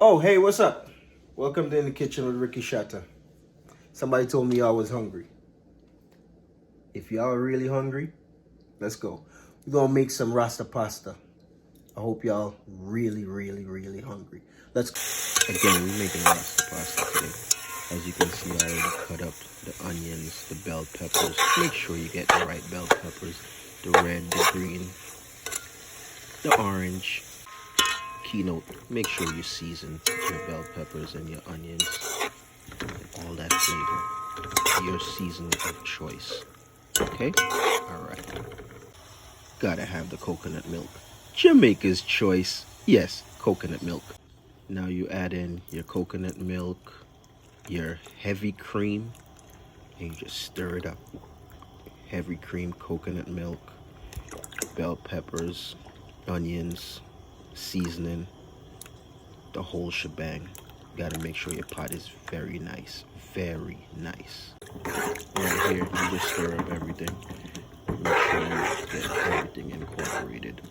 Oh, hey, what's up? Welcome to In the Kitchen with Ricky Shotta. Somebody told me y'all was hungry. If y'all are really hungry, let's go. We're gonna make some Rasta pasta. I hope y'all really hungry. Let's go. Again, we're making Rasta pasta today. As you can see, I already cut up the onions, the bell peppers. Make sure you get the right bell peppers. The red, the green, the orange. Keynote, make sure you season your bell peppers and your onions and all that flavor. Your seasoning of choice. Okay? Alright. Gotta have the coconut milk. Jamaica's choice. Yes, coconut milk. Now you add in your coconut milk, your heavy cream, and you just stir it up. Heavy cream, coconut milk, bell peppers, onions, seasoning, the whole shebang. You gotta make sure your pot is very nice. Very nice. Right here, you just stir up everything. Make sure you get everything incorporated.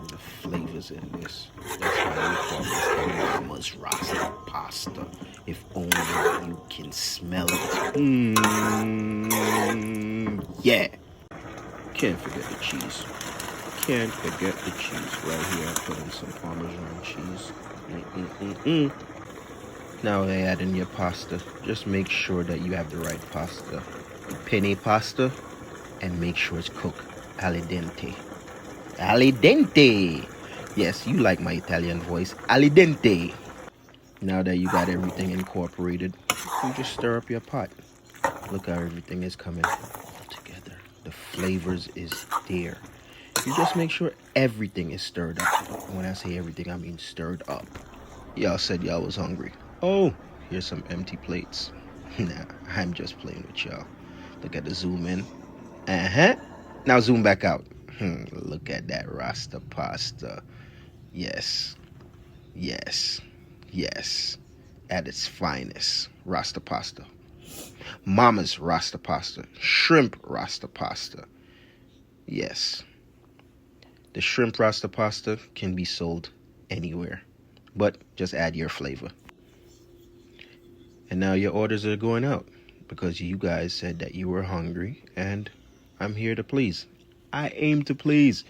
The flavors in this. That's why we call this the Mama's Rasta pasta. If only you can smell it. Yeah. Can't forget the cheese. Can't forget the cheese. Right here, I put in some Parmesan cheese. Now they add in your pasta. Just make sure that you have the right pasta. Penne pasta, and make sure it's cooked al dente. Al dente! Yes, you like my Italian voice. Al dente! Now that you got everything incorporated, you just stir up your pot. Look how everything is coming all together. The flavors is there. You just make sure everything is stirred up. When I say everything, I mean stirred up. Y'all said y'all was hungry. Oh, here's some empty plates. Nah, I'm just playing with y'all. Look at the zoom in. Now zoom back out. Look at that Rasta pasta. Yes. Yes. Yes. At its finest. Rasta pasta. Mama's Rasta pasta. Shrimp Rasta pasta. Yes. The shrimp Rasta pasta can be sold anywhere, but just add your flavor. And now your orders are going out because you guys said that you were hungry, and I'm here to please. I aim to please.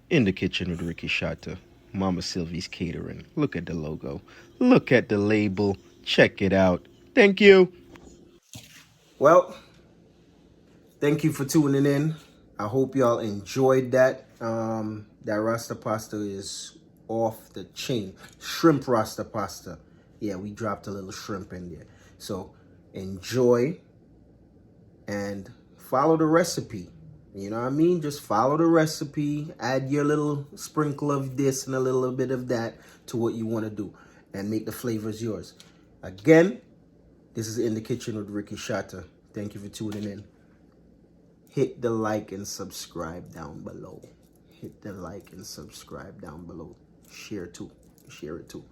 In the Kitchen with Ricky Shotta, Mama Sylvie's Catering. Look at the logo. Look at the label. Check it out. Thank you. Well, thank you for tuning in. I hope y'all enjoyed that. That Rasta pasta is off the chain. Shrimp Rasta pasta. Yeah, we dropped a little shrimp in there. So enjoy and follow the recipe. You know what I mean? Just follow the recipe. Add your little sprinkle of this and a little bit of that to what you want to do. And make the flavors yours. Again, this is In the Kitchen with Ricky Shotta. Thank you for tuning in. Hit the like and subscribe down below. Hit the like and subscribe down below. Share too. Share it too.